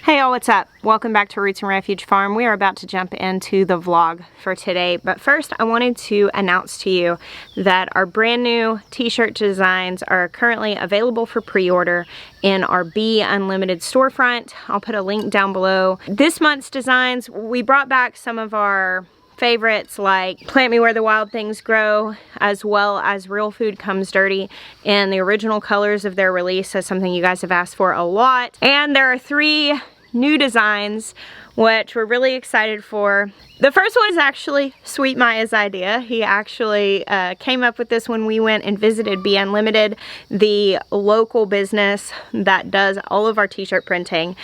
Hey y'all, what's up? Welcome back to Roots and Refuge Farm. We are about to jump into the vlog for today, but first I wanted to announce to you that our brand new t-shirt designs are currently available for pre-order in our Be Unlimited storefront. I'll put a link down below. This month's designs, we brought back some of our favorites like Plant Me Where the Wild Things Grow, as well as Real Food Comes Dirty in the original colors of their release. That's something you guys have asked for a lot. And there are 3 new designs which we're really excited for. The first one is actually Sweet Maya's idea. He actually came up with this when we went and visited Be Unlimited, the local business that does all of our t-shirt printing.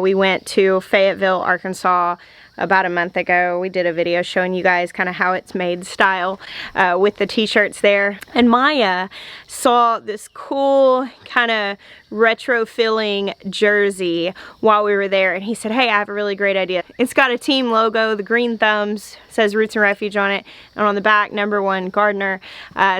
We went to Fayetteville, Arkansas about a month ago. We did a video showing you guys kind of how it's made style with the t-shirts there. And Maya saw this cool kind of retro feeling jersey while we were there, and he said, hey, I have a really great idea. It's got a team logo, the green thumbs, says Roots and Refuge on it, and on the back, #1 gardener.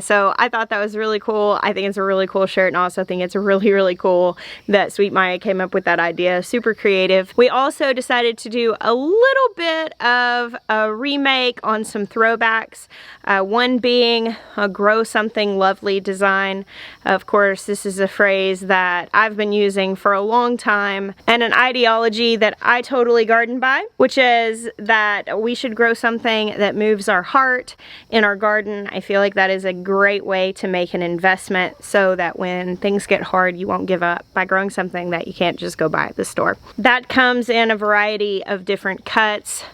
So I thought that was really cool. I think it's a really cool shirt, and I also think it's really cool that Sweet Maya came up with that idea. Super creative. We also decided to do a little bit of a remake on some throwbacks, one being a grow something lovely design. Of course, this is a phrase that I've been using for a long time, and an ideology that I totally garden by, which is that we should grow something that moves our heart in our garden. I feel like that is a great way to make an investment so that when things get hard, you won't give up by growing something that you can't just go buy at the store. That comes in a variety of different cuts,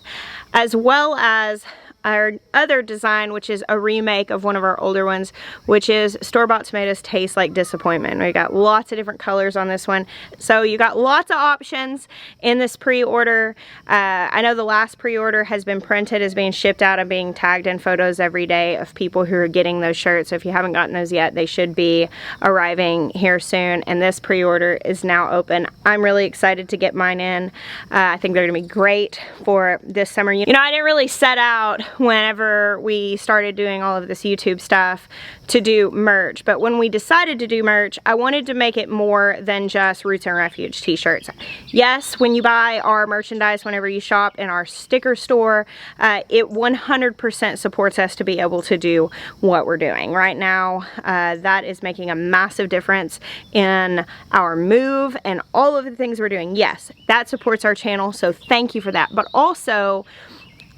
as well as our other design, which is a remake of one of our older ones, which is Store-Bought Tomatoes Taste Like Disappointment. We got lots of different colors on this one. So you got lots of options in this pre-order. I know the last pre-order has been printed, is being shipped out, and being tagged in photos every day of people who are getting those shirts. So if you haven't gotten those yet, they should be arriving here soon. And this pre-order is now open. I'm really excited to get mine in. I think they're gonna be great for this summer. You know, I didn't really set out whenever we started doing all of this YouTube stuff to do merch, but when we decided to do merch, I wanted to make it more than just Roots and Refuge t-shirts. Yes, when you buy our merchandise, whenever you shop in our sticker store, it 100% supports us to be able to do what we're doing right now. That is making a massive difference in our move and all of the things we're doing. Yes, that supports our channel, so thank you for that. But also,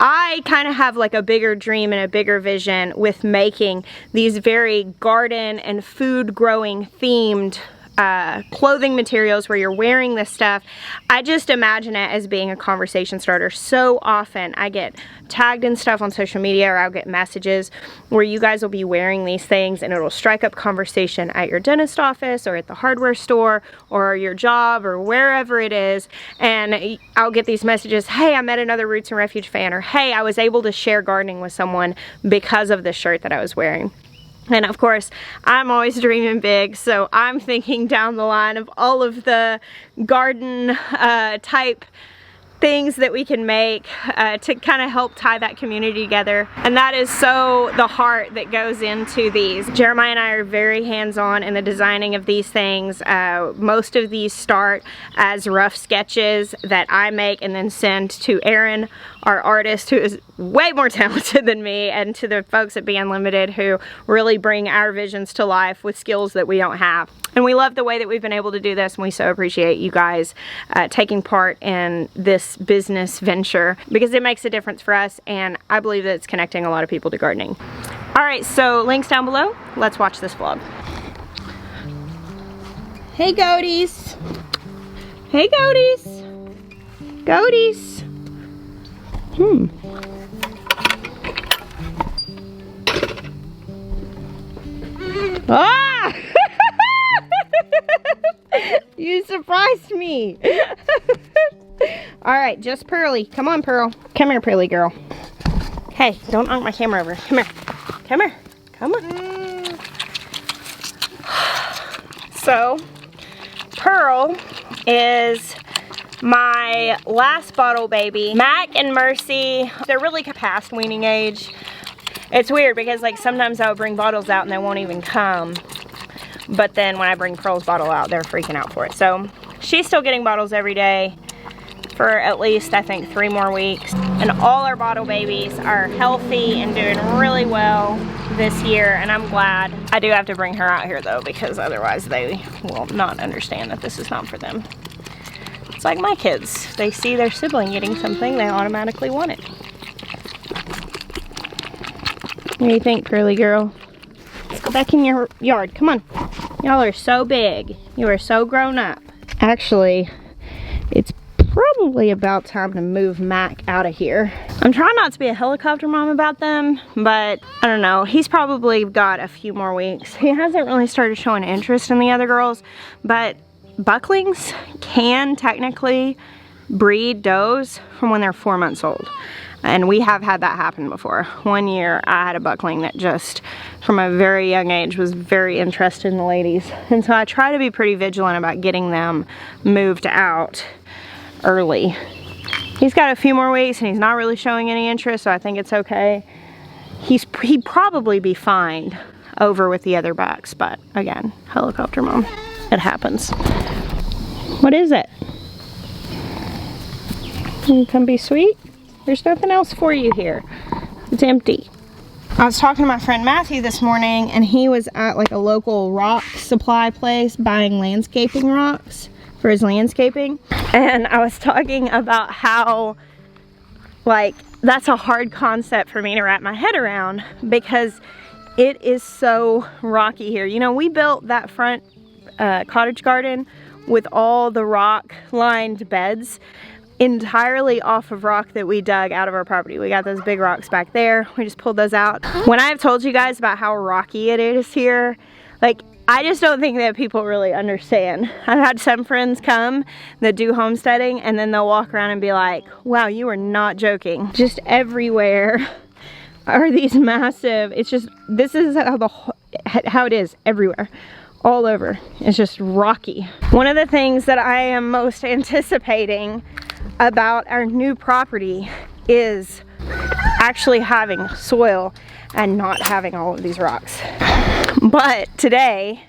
I kind of have like a bigger dream and a bigger vision with making these very garden and food growing themed clothing materials where you're wearing this stuff. I just imagine it as being a conversation starter. So often I get tagged in stuff on social media, or I'll get messages where you guys will be wearing these things and it'll strike up conversation at your dentist office or at the hardware store or your job or wherever it is, and I'll get these messages, hey, I met another Roots and Refuge fan, or hey, I was able to share gardening with someone because of the shirt that I was wearing. And of course, I'm always dreaming big, so I'm thinking down the line of all of the garden type things that we can make to kind of help tie that community together. And that is so the heart that goes into these. Jeremiah and I are very hands-on in the designing of these things. Most of these start as rough sketches that I make and then send to Aaron, our artist, who is way more talented than me, and to the folks at Be Unlimited who really bring our visions to life with skills that we don't have. And we love the way that we've been able to do this, and we so appreciate you guys taking part in this business venture, because it makes a difference for us, and I believe that it's connecting a lot of people to gardening. Alright, so links down below. Let's watch this vlog. Hey goaties! Hey goaties! Goaties! Ah! You surprised me. Alright, just Pearly. Come on, Pearl. Come here, Pearly girl. Hey, don't knock my camera over. Come here. Come here. Come on. So, Pearl is my last bottle baby. Mac and Mercy, they're really past weaning age. It's weird because like sometimes I would bring bottles out and they won't even come. But then when I bring Pearl's bottle out, they're freaking out for it. So she's still getting bottles every day. for at least, I think, 3 more weeks. And all our bottle babies are healthy and doing really well this year, and I'm glad. I do have to bring her out here though, because otherwise they will not understand that this is not for them. It's like my kids. They see their sibling getting something, they automatically want it. What do you think, girly girl? Let's go back in your yard, come on. Y'all are so big. You are so grown up. Actually, it's probably about time to move Mac out of here. I'm trying not to be a helicopter mom about them, but I don't know. He's probably got a few more weeks. He hasn't really started showing interest in the other girls, but bucklings can technically breed does from when they're 4 months old. And we have had that happen before. One year I had a buckling that just from a very young age was very interested in the ladies. And so I try to be pretty vigilant about getting them moved out early. He's got a few more weeks and he's not really showing any interest, so I think it's okay. He'd probably be fine over with the other bucks, but again, helicopter mom, it happens. What is it? Can you come be sweet? There's nothing else for you here. It's empty. I was talking to my friend Matthew this morning, and he was at like a local rock supply place buying landscaping rocks for his landscaping. And I was talking about how, like, that's a hard concept for me to wrap my head around because it is so rocky here. You know, we built that front cottage garden with all the rock lined beds entirely off of rock that we dug out of our property. We got those big rocks back there. We just pulled those out. When I've told you guys about how rocky it is here, like, I just don't think that people really understand. I've had some friends come that do homesteading and then they'll walk around and be like, wow, you are not joking. Just everywhere are these massive, it's just, this is how it is everywhere. All over. It's just rocky. One of the things that I am most anticipating about our new property is actually having soil and not having all of these rocks. But today,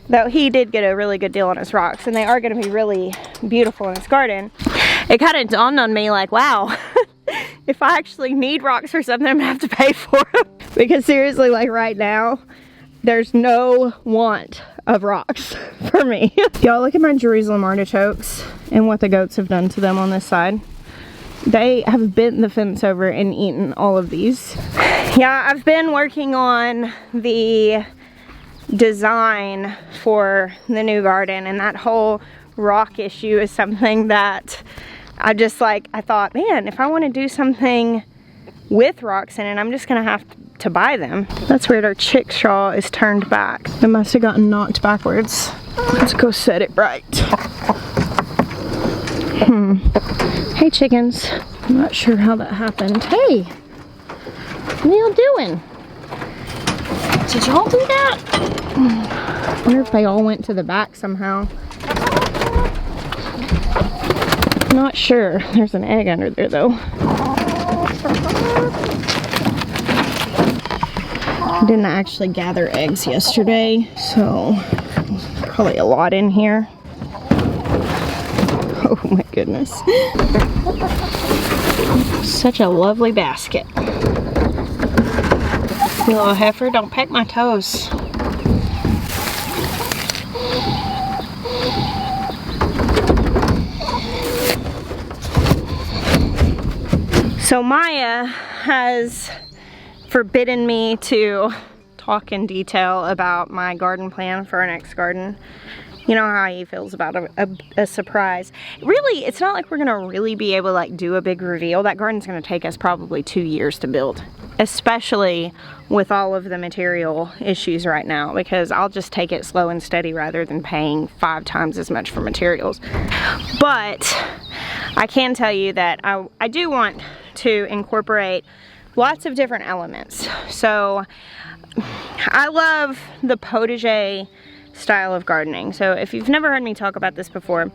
though he did get a really good deal on his rocks and they are going to be really beautiful in his garden, it kind of dawned on me like, wow, if I actually need rocks or something, I'm gonna have to pay for them. Because seriously, like right now, there's no want of rocks for me. Y'all look at my Jerusalem artichokes and what the goats have done to them on this side. They have bent the fence over and eaten all of these. Yeah, I've been working on the design for the new garden, and that whole rock issue is something that I thought, man, if I want to do something with rocks in it, I'm just gonna have to buy them. That's weird, our chickshaw is turned back. It must have gotten knocked backwards. Let's go set it right. Hey chickens. I'm not sure how that happened. Hey, what are y'all doing? Did y'all do that? I wonder if they all went to the back somehow. Not sure. There's an egg under there though. I didn't actually gather eggs yesterday, so probably a lot in here. Oh my goodness. Such a lovely basket. You little heifer, don't peck my toes. So Maya has forbidden me to talk in detail about my garden plan for our next garden. You know how he feels about a surprise. Really, it's not like we're gonna really be able to like do a big reveal. That garden's gonna take us probably 2 years to build, especially with all of the material issues right now, because I'll just take it slow and steady rather than paying 5 times as much for materials. But I can tell you that I do want to incorporate lots of different elements. So I love the Protege style of gardening. So if you've never heard me talk about this before,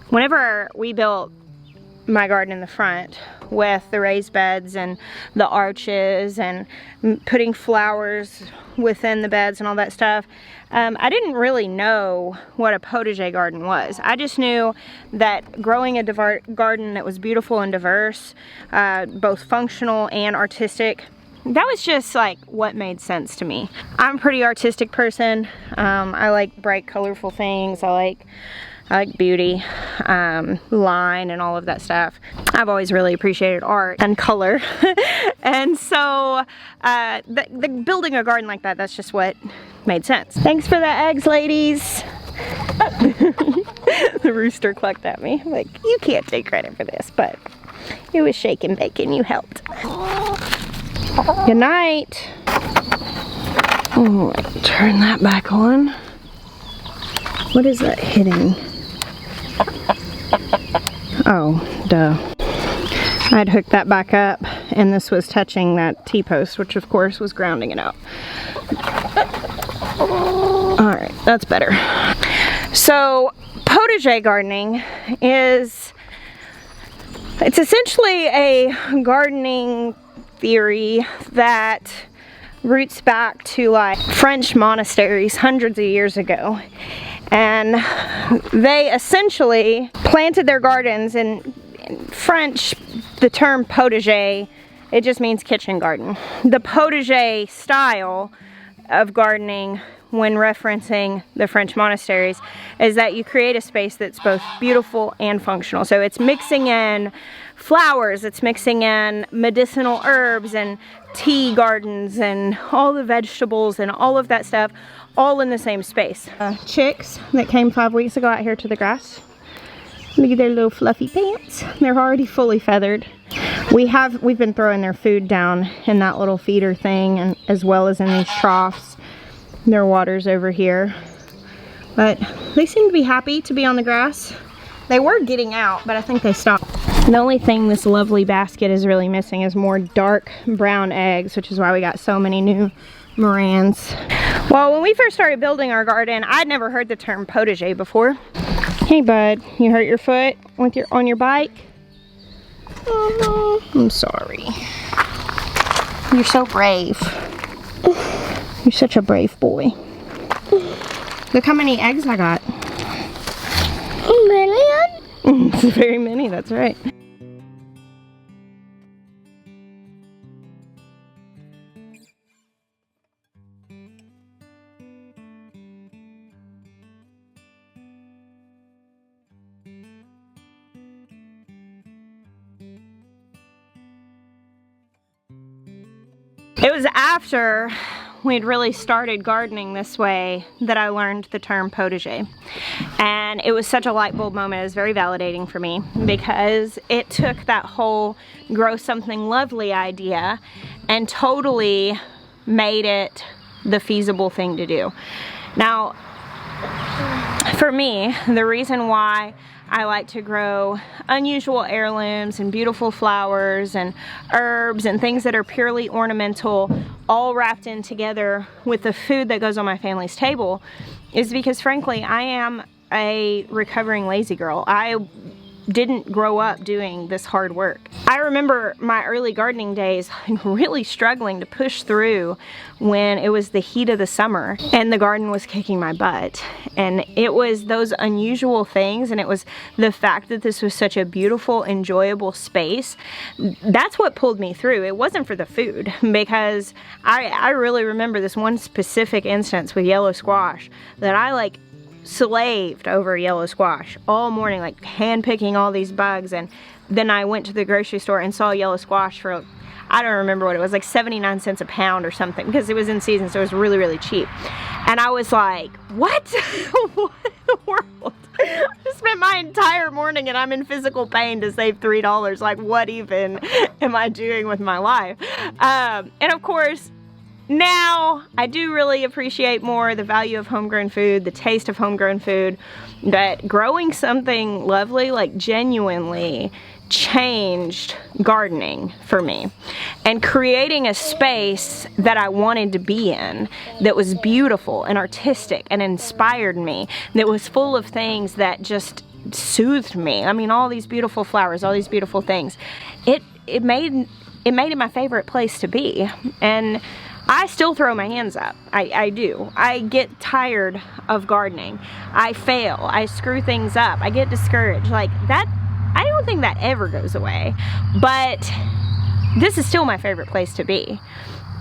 whenever we built my garden in the front with the raised beds and the arches and putting flowers within the beds and all that stuff, I didn't really know what a potager garden was. I just knew that growing a garden that was beautiful and diverse, both functional and artistic, that was just like what made sense to me. I'm a pretty artistic person. I like bright, colorful things. I like beauty, line, and all of that stuff. I've always really appreciated art and color. And so the building a garden like that, that's just what made sense. Thanks for the eggs, ladies. The rooster clucked at me. Like, you can't take credit for this, but it was shake and bake and you helped. Good night. Oh, turn that back on. What is that hitting? Oh, duh. I'd hooked that back up and this was touching that T-post, which of course was grounding it out. Alright, that's better. So, potager gardening it's essentially a gardening theory that roots back to like French monasteries hundreds of years ago. And they essentially planted their gardens, and in French, the term potager, it just means kitchen garden. The potager style of gardening, when referencing the French monasteries, is that you create a space that's both beautiful and functional. So it's mixing in flowers, it's mixing in medicinal herbs and tea gardens and all the vegetables and all of that stuff, all in the same space. Chicks that came 5 weeks ago out here to the grass. Look at their little fluffy pants. They're already fully feathered. We've been throwing their food down in that little feeder thing, and as well as in these troughs. Their water's over here. But they seem to be happy to be on the grass. They were getting out, but I think they stopped. The only thing this lovely basket is really missing is more dark brown eggs, which is why we got so many new Morans. Well, when we first started building our garden, I'd never heard the term potager before. Hey bud, you hurt your foot on your bike? Oh, I'm sorry. You're so brave. You're such a brave boy. Look how many eggs I got. A million? It's very many, that's right. It was after we'd really started gardening this way that I learned the term potager. And it was such a light bulb moment. It was very validating for me because it took that whole grow something lovely idea and totally made it the feasible thing to do. Now, for me, the reason why I like to grow unusual heirlooms and beautiful flowers and herbs and things that are purely ornamental, all wrapped in together with the food that goes on my family's table, is because frankly I am a recovering lazy girl. I didn't grow up doing this hard work. I remember my early gardening days really struggling to push through when it was the heat of the summer and the garden was kicking my butt. And it was those unusual things, and it was the fact that this was such a beautiful, enjoyable space. That's what pulled me through. It wasn't for the food, because I really remember this one specific instance with yellow squash that I slaved over yellow squash all morning, like hand picking all these bugs. And then I went to the grocery store and saw yellow squash for, I don't remember what it was, like 79 cents a pound or something, because it was in season, so it was really, really cheap. And I was like, what? What in the world? I spent my entire morning and I'm in physical pain to save $3. Like, what even am I doing with my life? And of course, now I do really appreciate more the value of homegrown food, the taste of homegrown food, but growing something lovely, like, genuinely changed gardening for me, and creating a space that I wanted to be in, that was beautiful and artistic and inspired me, that was full of things that just soothed me. I mean, all these beautiful flowers, all these beautiful things. It made it my favorite place to be. And I still throw my hands up. I do. I get tired of gardening. I fail. I screw things up. I get discouraged. Like that, I don't think that ever goes away. But this is still my favorite place to be.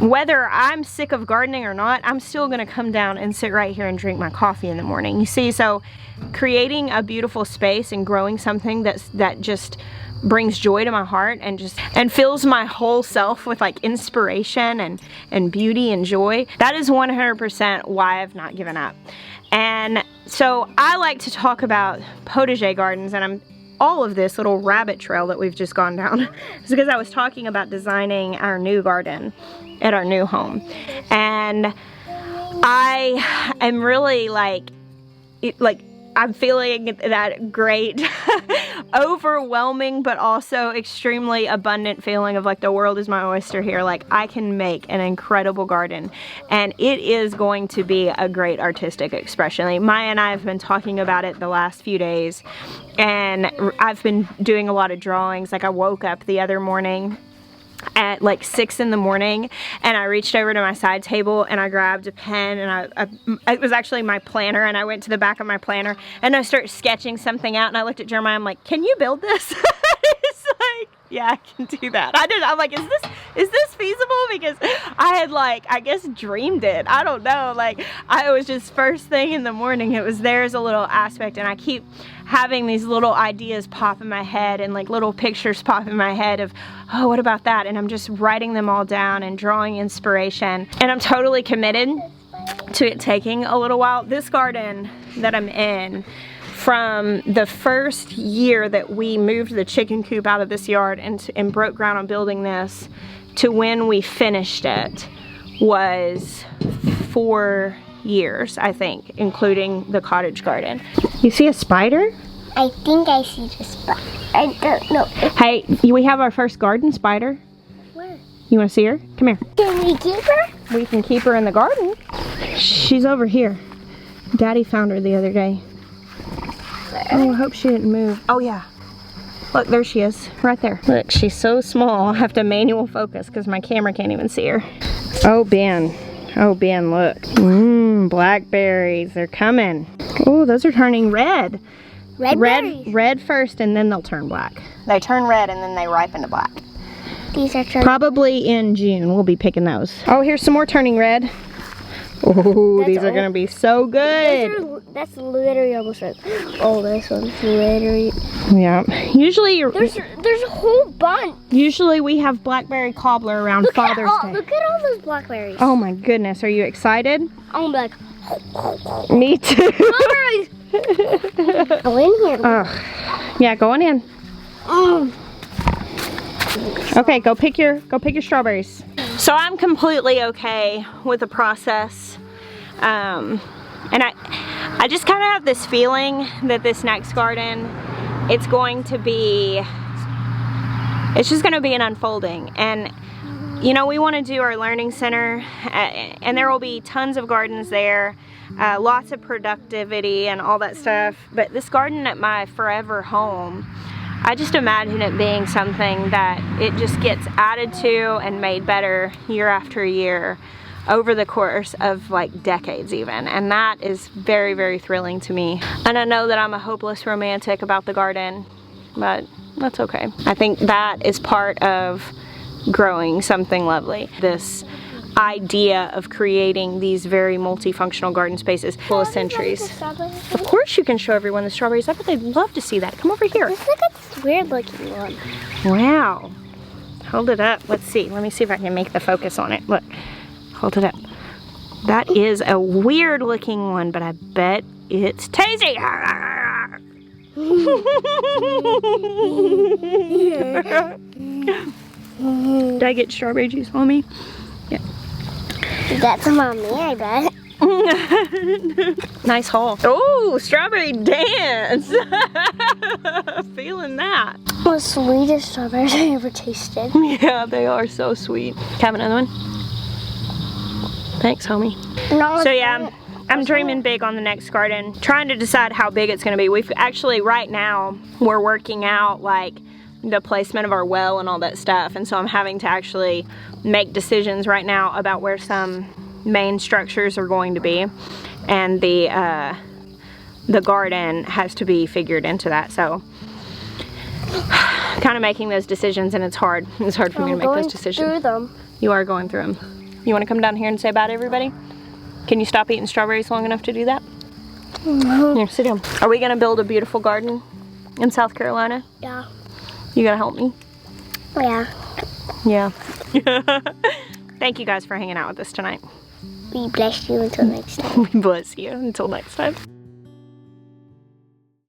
Whether I'm sick of gardening or not, I'm still gonna come down and sit right here and drink my coffee in the morning. You see, so creating a beautiful space and growing something that just brings joy to my heart and fills my whole self with like inspiration and beauty and joy, that is 100% why I've not given up. And so I like to talk about Protege gardens, and all of this little rabbit trail that we've just gone down is because I was talking about designing our new garden at our new home. And I am really I'm feeling that great, overwhelming, but also extremely abundant feeling of like the world is my oyster here. Like I can make an incredible garden, and it is going to be a great artistic expression. Like Maya and I have been talking about it the last few days, and I've been doing a lot of drawings. Like I woke up the other morning at like 6 in the morning, and I reached over to my side table and I grabbed a pen, and it was actually my planner, and I went to the back of my planner and I started sketching something out, and I looked at Jeremiah, I'm like, can you build this? It's like, yeah, I can do that. I'm like, is this feasible? Because I had like, I guess dreamed it. I don't know. Like I was just first thing in the morning, it was there as a little aspect, and I keep having these little ideas pop in my head and like little pictures pop in my head of, oh, what about that? And I'm just writing them all down and drawing inspiration. And I'm totally committed to it taking a little while. This garden that I'm in, from the first year that we moved the chicken coop out of this yard and broke ground on building this to when we finished it, was 4 years, I think, including the cottage garden. You see a spider? I think I see the spider. I don't know. Hey, we have our first garden spider. Where? You want to see her? Come here. Can we keep her? We can keep her in the garden. She's over here. Daddy found her the other day. Oh, I hope she didn't move. Oh yeah. Look, there she is, right there. Look, she's so small. I have to manual focus because my camera can't even see her. Oh, Ben. Oh, Ben, look. Blackberries, they're coming. Oh, those are turning red. Red first, and then they'll turn black. They turn red and then they ripen to black. These are turning. Probably in June, we'll be picking those. Oh, here's some more turning red. Oh, these are gonna be so good. That's literally almost red. Oh, this one's literally. Yeah. Usually there's a whole bunch. Usually we have blackberry cobbler around Father's Day. Look at all those blackberries. Oh my goodness, are you excited? I'm like. Me too. Blackberries. Go in here. Yeah, go on in. Okay, go pick your strawberries. So I'm completely okay with the process, and I just kind of have this feeling that this next garden, it's just going to be an unfolding. And you know, we want to do our learning center, and there will be tons of gardens there, lots of productivity and all that stuff. But this garden at my forever home, I just imagine it being something that it just gets added to and made better year after year over the course of like decades even. And that is very, very thrilling to me. And I know that I'm a hopeless romantic about the garden, but that's okay. I think that is part of growing something lovely. This idea of creating these very multifunctional garden spaces full of centuries. Of course you can show everyone the strawberries. I bet they'd love to see that. Come over here. This is like a weird looking one. Wow. Hold it up. Let's see. Let me see if I can make the focus on it. Look. Hold it up. That is a weird looking one, but I bet it's tasty. Did I get strawberry juice on me? Yeah. That's on me, I bet. Nice haul. Oh, strawberry dance. Feeling that. The sweetest strawberries I ever tasted. Yeah, they are so sweet. Have another one? Thanks, homie. So yeah, I'm dreaming big on the next garden, trying to decide how big it's gonna be. We've actually, right now, we're working out like the placement of our well and all that stuff, and so I'm having to actually make decisions right now about where some main structures are going to be, and the garden has to be figured into that. So kind of making those decisions, and it's hard. It's hard for me to make those decisions. Through them. You are going through them. You want to come down here and say bye to everybody? Can you stop eating strawberries long enough to do that? No. Here, sit down. Are we gonna build a beautiful garden in South Carolina? Yeah. You gonna help me? Yeah. Yeah. Thank you guys for hanging out with us tonight. We bless you until next time. We bless you until next time.